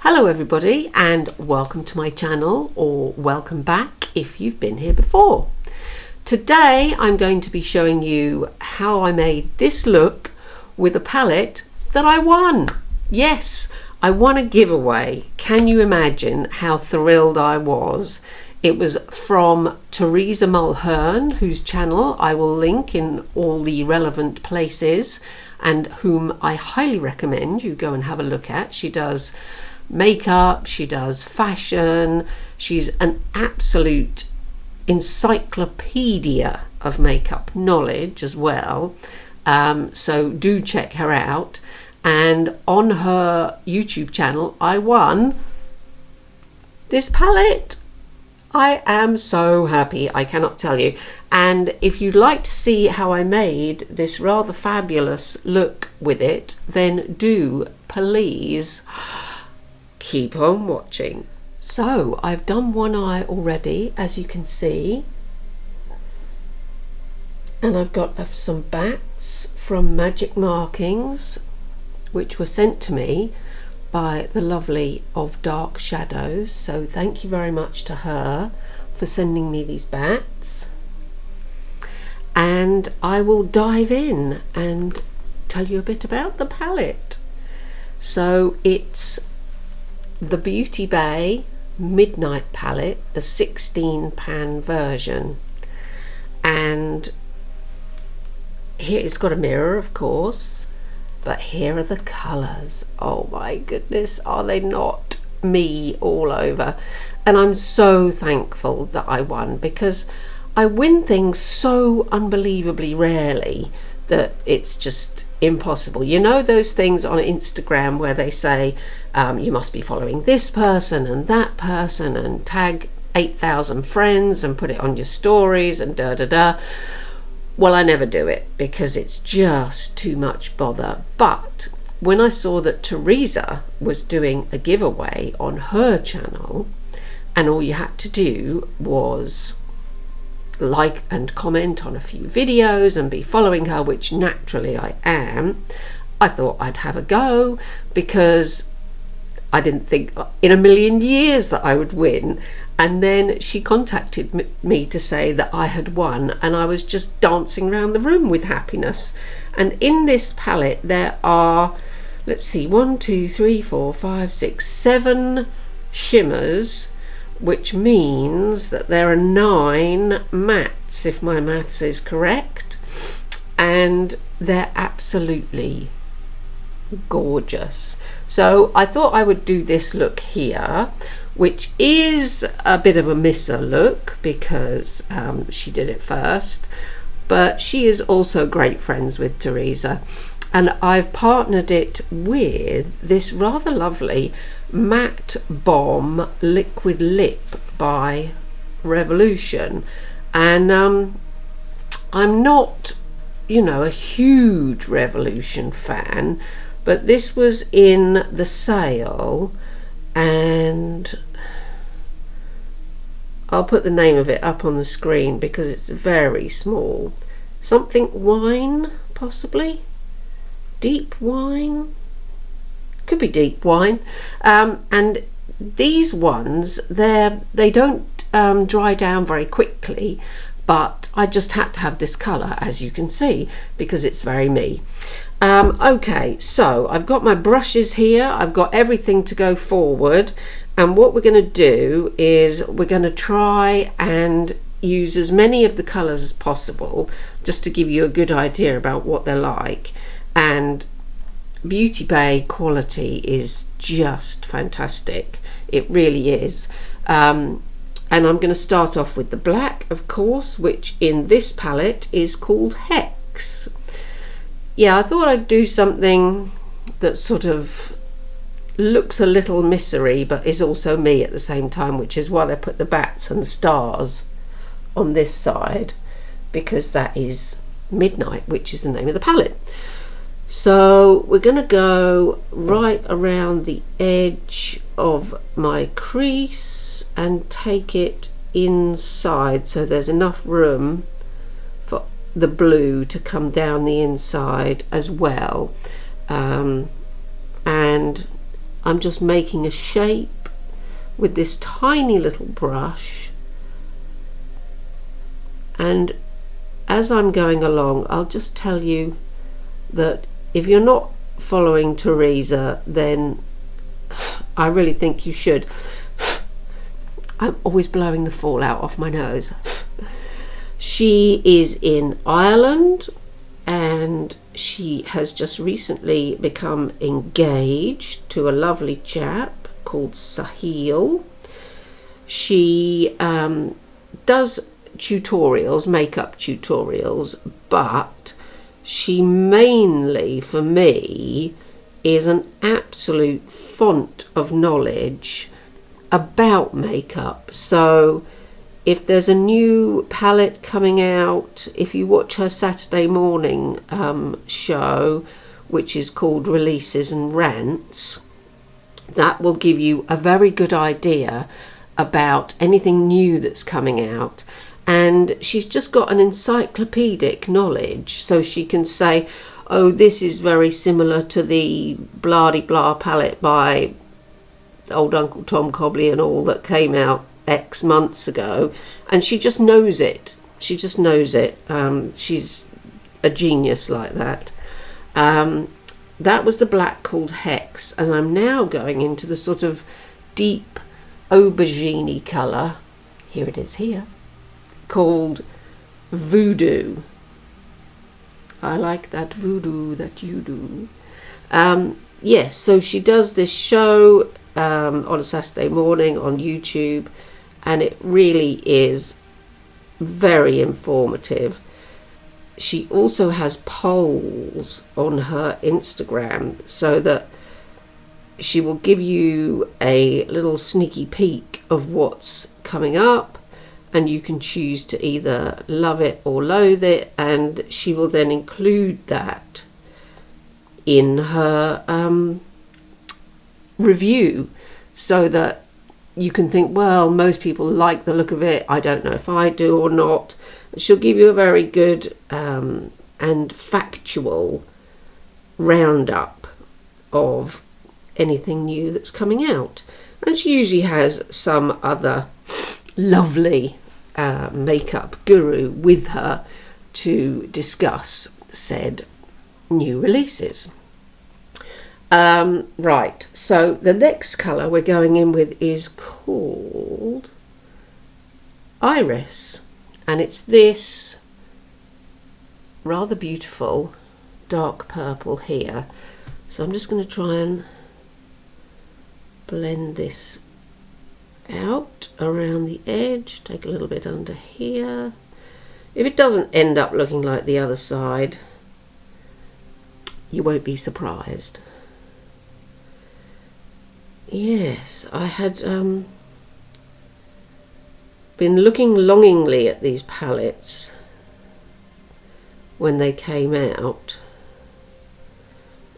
Hello everybody and welcome to my channel, or welcome back if you've been here before. Today I'm going to be showing you how I made this look with a palette that I won. Yes, I won a giveaway. Can you imagine how thrilled I was? It was from Teresa Mulhern, whose channel I will link in all the relevant places and whom I highly recommend you go and have a look at. She does makeup, she does fashion, she's an absolute encyclopedia of makeup knowledge as well, so do check her out. And on her YouTube channel I won this palette. I am so happy, I cannot tell you. And if you'd like to see how I made this rather fabulous look with it, then do please keep on watching. So I've done one eye already, as you can see, and I've got some bats from Magic Markings which were sent to me by the lovely of Dark Shadows, so thank you very much to her for sending me these bats. And I will dive in and tell you a bit about the palette. So it's the Beauty Bay Midnight palette, the 16 pan version, and here it's got a mirror of course, but here are the colours. Oh my goodness, are they not me all over? And I'm so thankful that I won, because I win things so unbelievably rarely that it's just impossible. You know those things on Instagram where they say you must be following this person and that person and tag 8,000 friends and put it on your stories and da da da. Well, I never do it because it's just too much bother. But when I saw that Teresa was doing a giveaway on her channel, and all you had to do was like and comment on a few videos and be following her, which naturally I am, I thought I'd have a go, because I didn't think in a million years that I would win. And then she contacted me to say that I had won, and I was just dancing around the room with happiness. And in this palette there are, let's see, 1, 2, 3, 4, 5, 6, 7 shimmers, which means that there are 9 mattes, if my maths is correct, and they're absolutely gorgeous. So I thought I would do this look here, which is a bit of a misser look because she did it first, but she is also great friends with Teresa, and I've partnered it with this rather lovely Matte Bomb Liquid Lip by Revolution. And I'm not, you know, a huge Revolution fan, but this was in the sale, and I'll put the name of it up on the screen because it's very small. Something wine, possibly deep wine, could be deep wine. And these ones, they don't dry down very quickly, but I just had to have this colour, as you can see, because it's very me. Okay, so I've got my brushes here, I've got everything to go forward, and what we're going to do is we're going to try and use as many of the colours as possible, just to give you a good idea about what they're like. And Beauty Bay quality is just fantastic, it really is. And I'm going to start off with the black, of course, which in this palette is called Hex. Yeah, I thought I'd do something that sort of looks a little misery but is also me at the same time, which is why I put the bats and the stars on this side, because that is Midnight, which is the name of the palette. So we're going to go right around the edge of my crease and take it inside, so there's enough room for the blue to come down the inside as well. And I'm just making a shape with this tiny little brush, and as I'm going along, I'll just tell you that if you're not following Teresa, then I really think you should. I'm always blowing the fallout off my nose. She is in Ireland, and she has just recently become engaged to a lovely chap called Sahil. She does tutorials, makeup tutorials, but she mainly, for me, is an absolute font of knowledge about makeup. So if there's a new palette coming out, if you watch her Saturday morning show, which is called Releases and Rants, that will give you a very good idea about anything new that's coming out. And she's just got an encyclopedic knowledge, so she can say, oh, this is very similar to the blah-de-blah palette by old Uncle Tom Cobley and all that came out X months ago, and she just knows it. She just knows it. She's a genius like that. That was the black called Hex, and I'm now going into the sort of deep aubergine colour. Here it is here, called Voodoo. I like that voodoo that you do. Yes, so she does this show on a Saturday morning on YouTube, and it really is very informative. She also has polls on her Instagram, so that she will give you a little sneaky peek of what's coming up, and you can choose to either love it or loathe it, and she will then include that in her review, so that you can think, well, most people like the look of it, I don't know if I do or not. She'll give you a very good and factual roundup of anything new that's coming out. And she usually has some other lovely makeup guru with her to discuss said new releases. Right, so the next colour we're going in with is called Iris, and it's this rather beautiful dark purple here. So I'm just going to try and blend this out around the edge, take a little bit under here. If it doesn't end up looking like the other side, you won't be surprised. Yes, I had been looking longingly at these palettes when they came out,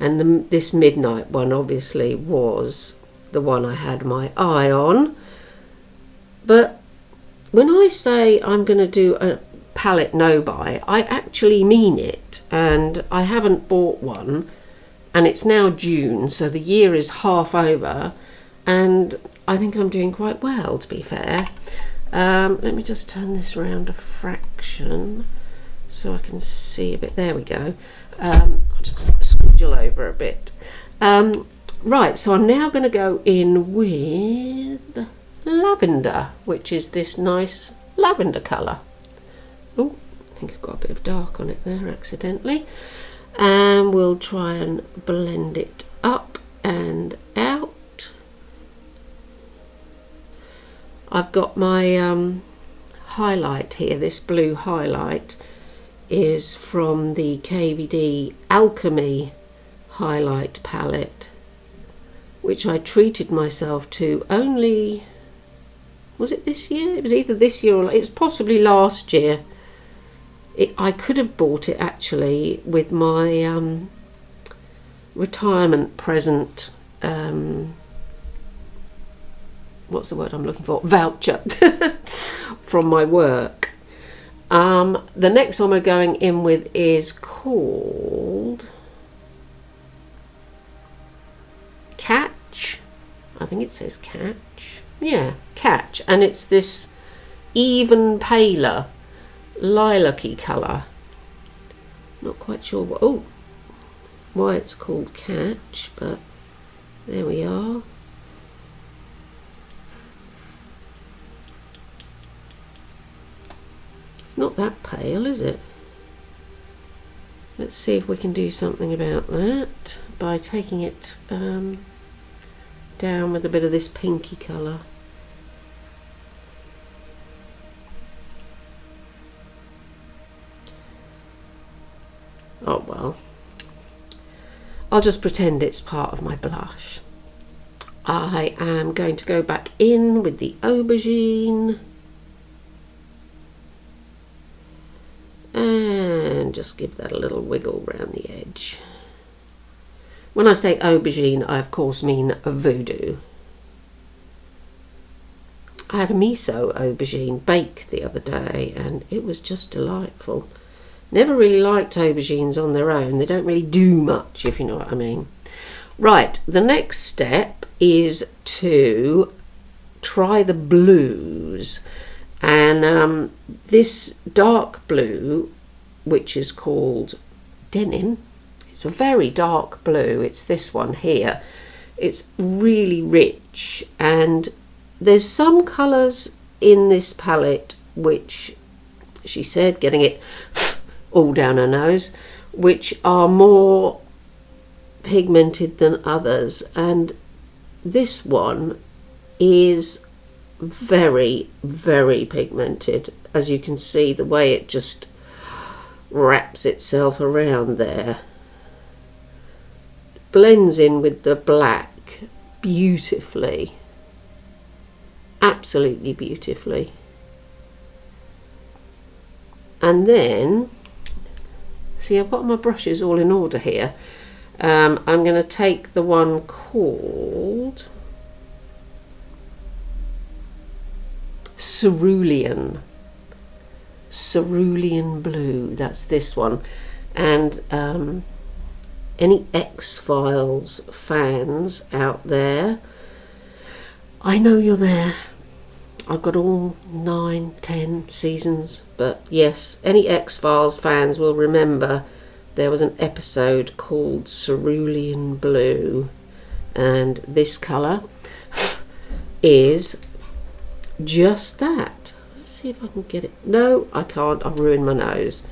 and this midnight one obviously was the one I had my eye on. But when I say I'm going to do a palette no-buy, I actually mean it, and I haven't bought one, and it's now June, so the year is half over, and I think I'm doing quite well, to be fair. Let me just turn this around a fraction so I can see a bit. There we go. I'll just squiggle over a bit. Right, so I'm now going to go in with lavender, which is this nice lavender colour. Oh, I think I've got a bit of dark on it there accidentally. And we'll try and blend it up and out. I've got my highlight here. This blue highlight is from the KVD Alchemy highlight palette, which I treated myself to only, was it this year? It was either this year or it was possibly last year. I could have bought it actually with my retirement present, what's the word I'm looking for? Voucher from my work. The next one we're going in with is called Catch. I think it says Catch. Yeah, Catch. And it's this even paler lilac-y colour. Not quite sure why it's called Catch, but there we are. It's not that pale, is it? Let's see if we can do something about that by taking it down with a bit of this pinky colour. Oh well, I'll just pretend it's part of my blush. I am going to go back in with the aubergine and just give that a little wiggle around the edge. When I say aubergine, I of course mean voodoo. I had a miso aubergine bake the other day and it was just delightful. Never really liked aubergines on their own. They don't really do much, if you know what I mean. Right, the next step is to try the blues. And this dark blue, which is called Denim, it's a very dark blue. It's this one here. It's really rich. And there's some colours in this palette which, she said, getting it all down her nose, which are more pigmented than others, and this one is very, very pigmented. As you can see, the way it just wraps itself around there, blends in with the black beautifully, absolutely beautifully. And then, see, I've got my brushes all in order here. I'm going to take the one called Cerulean Blue. That's this one. And any X-Files fans out there, I know you're there. I've got all 9, 10 seasons, but yes, any X-Files fans will remember there was an episode called Cerulean Blue, and this colour is just that. Let's see if I can get it. No, I can't. I'll ruin my nose.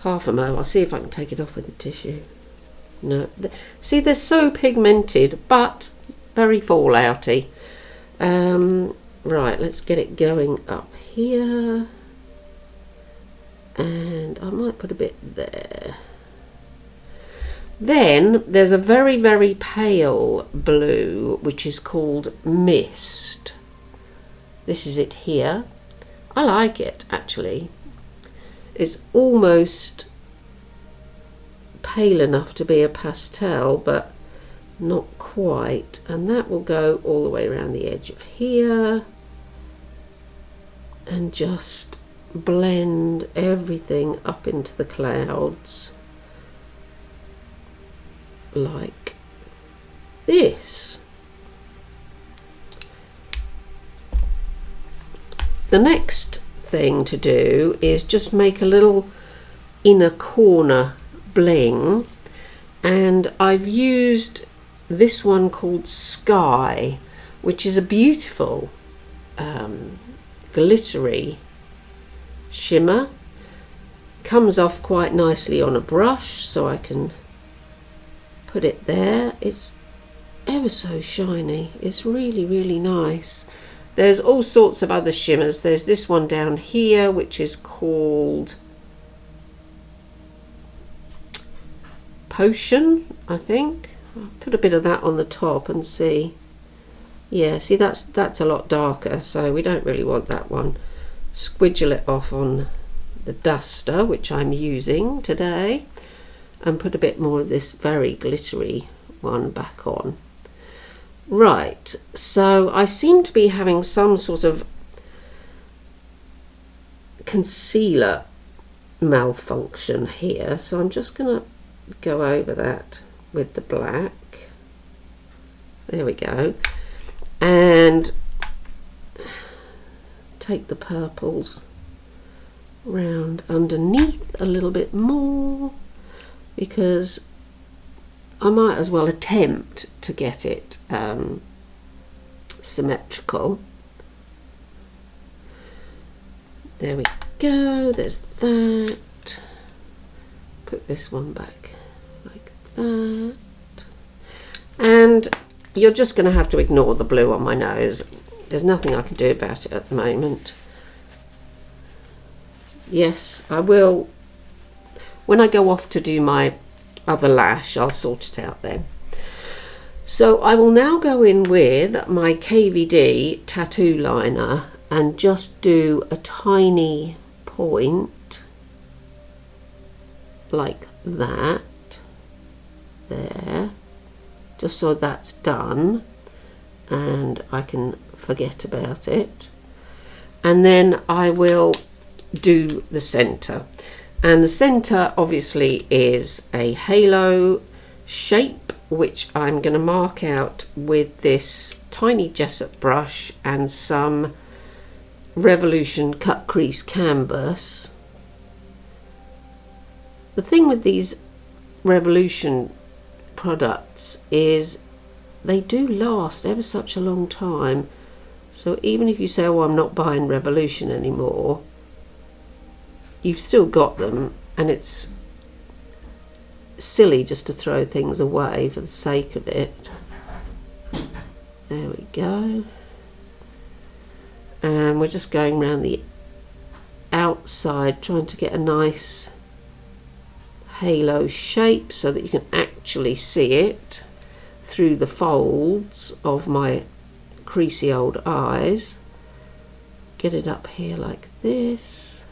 Half a mo. I'll see if I can take it off with a tissue. No. See, they're so pigmented, but very fallouty. Right, let's get it going up here, and I might put a bit there. Then there's a very, very pale blue which is called Mist. This is it here. I like it actually. It's almost pale enough to be a pastel, but not quite, and that will go all the way around the edge of here and just blend everything up into the clouds like this. The next thing to do is just make a little inner corner bling, and I've used this one called Sky, which is a beautiful glittery shimmer. Comes off quite nicely on a brush, so I can put it there. It's ever so shiny. It's really, really nice. There's all sorts of other shimmers. There's this one down here which is called Potion, I think. I'll put a bit of that on the top and see. Yeah, see, that's a lot darker, so we don't really want that one. Squidgle it off on the duster, which I'm using today, and put a bit more of this very glittery one back on. Right, so I seem to be having some sort of concealer malfunction here, so I'm just going to go over that with the black. There we go. and take the purples round underneath a little bit more, because I might as well attempt to get it symmetrical. There we go, there's that. Put this one back like that. And you're just going to have to ignore the blue on my nose. There's nothing I can do about it at the moment. Yes, I will. When I go off to do my other lash, I'll sort it out then. So I will now go in with my KVD tattoo liner and just do a tiny point like that, there, just so that's done and I can forget about it. And then I will do the center, and the center obviously is a halo shape, which I'm going to mark out with this tiny Jessup brush and some Revolution cut crease canvas. The thing with these Revolution products is they do last ever such a long time. So even if you say, oh, I'm not buying Revolution anymore, you've still got them, and it's silly just to throw things away for the sake of it. There we go. And we're just going around the outside, trying to get a nice halo shape so that you can actually see it through the folds of my creasy old eyes. Get it up here like this,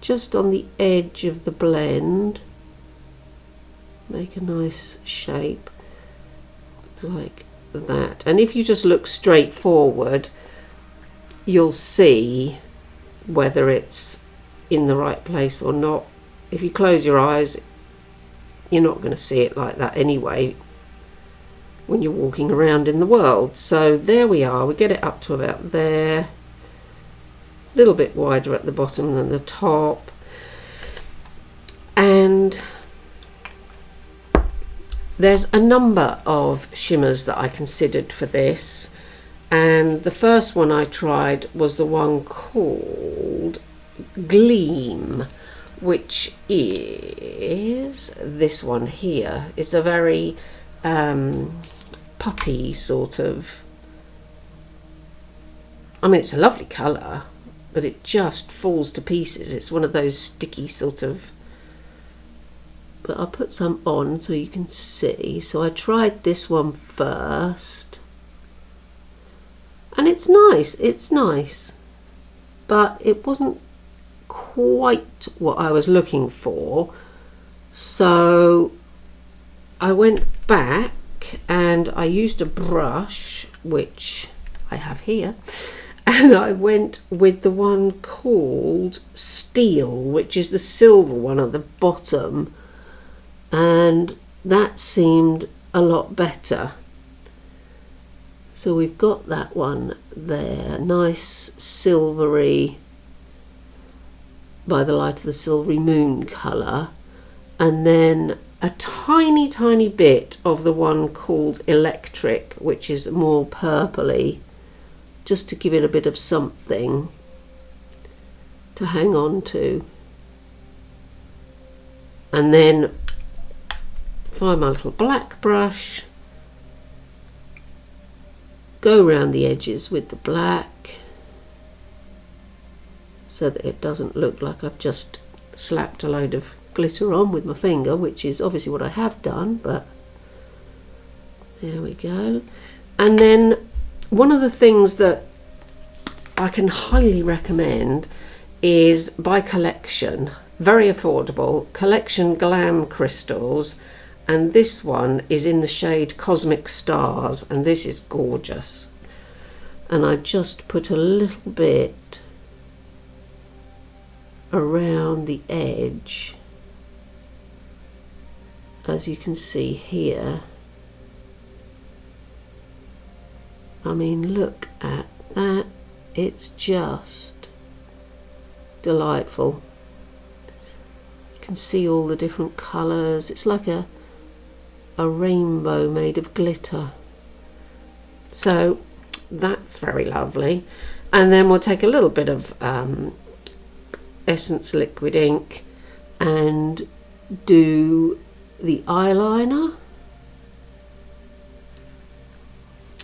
just on the edge of the blend. Make a nice shape like that, and if you just look straight forward, you'll see whether it's in the right place or not. If you close your eyes, you're not going to see it like that anyway when you're walking around in the world. So there we are, we get it up to about there, a little bit wider at the bottom than the top. And there's a number of shimmers that I considered for this, and the first one I tried was the one called Gleam, which is this one here. It's a very putty sort of, I mean, it's a lovely colour, but it just falls to pieces. It's one of those sticky sort of, but I'll put some on so you can see. So I tried this one first, and it's nice, but it wasn't quite what I was looking for. So I went back and I used a brush, which I have here, and I went with the one called Steel, which is the silver one at the bottom, and that seemed a lot better. So we've got that one there, nice silvery, by the light of the silvery moon colour, and then a tiny bit of the one called Electric, which is more purpley, just to give it a bit of something to hang on to. And then find my little black brush, go around the edges with the black so that it doesn't look like I've just slapped a load of glitter on with my finger, which is obviously what I have done, but there we go. And then one of the things that I can highly recommend is by Collection, very affordable, Collection Glam Crystals, and this one is in the shade Cosmic Stars, and this is gorgeous. And I just put a little bit around the edge, as you can see here. I mean, look at that. It's just delightful. You can see all the different colours. It's like a rainbow made of glitter. So that's very lovely. And then we'll take a little bit of Essence liquid ink and do the eyeliner.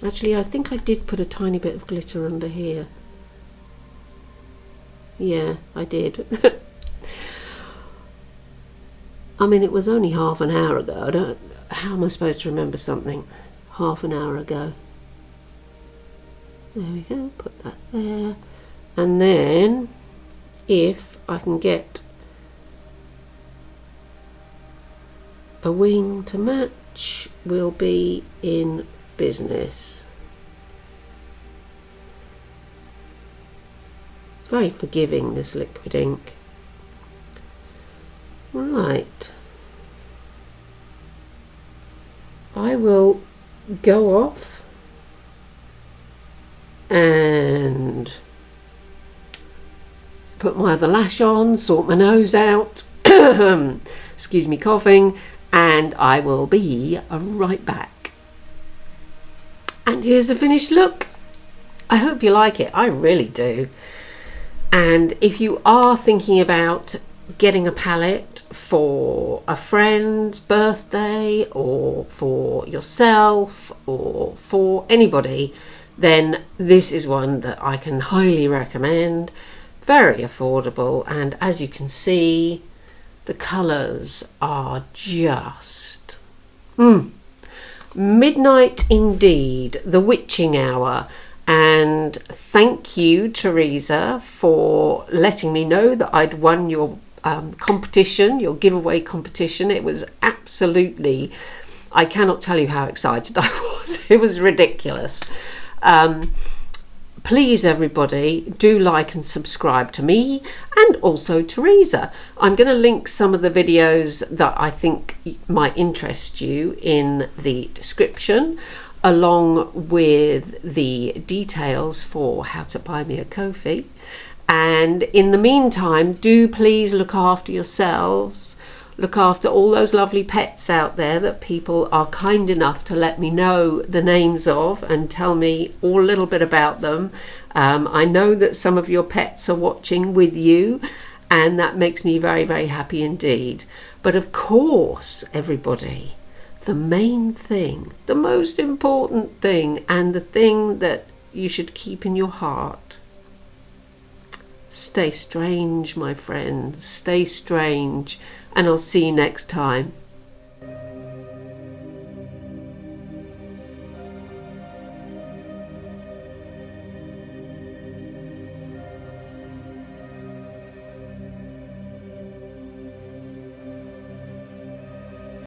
Actually, I think I did put a tiny bit of glitter under here. Yeah, I did. I mean, it was only half an hour ago. How am I supposed to remember something half an hour ago? There we go, put that there. And then, if I can get a wing to match, we'll be in business. It's very forgiving, this liquid ink. Right. I will go off and put my other lash on, sort my nose out, excuse me coughing, and I will be right back. And here's the finished look. I hope you like it. I really do. And if you are thinking about getting a palette for a friend's birthday or for yourself or for anybody, then this is one that I can highly recommend. Very affordable, and as you can see, the colours are just midnight indeed, the witching hour. And thank you, Teresa, for letting me know that I'd won your competition, your giveaway competition. It was absolutely, I cannot tell you how excited I was. It was ridiculous. Please, everybody, do like and subscribe to me and also Teresa. I'm going to link some of the videos that I think might interest you in the description, along with the details for how to buy me a Ko-fi. And in the meantime, do please look after yourselves. Look after all those lovely pets out there that people are kind enough to let me know the names of and tell me all a little bit about them. I know that some of your pets are watching with you, and that makes me very, very happy indeed. But of course, everybody, the main thing, the most important thing, and the thing that you should keep in your heart: stay strange, my friends, stay strange, and I'll see you next time.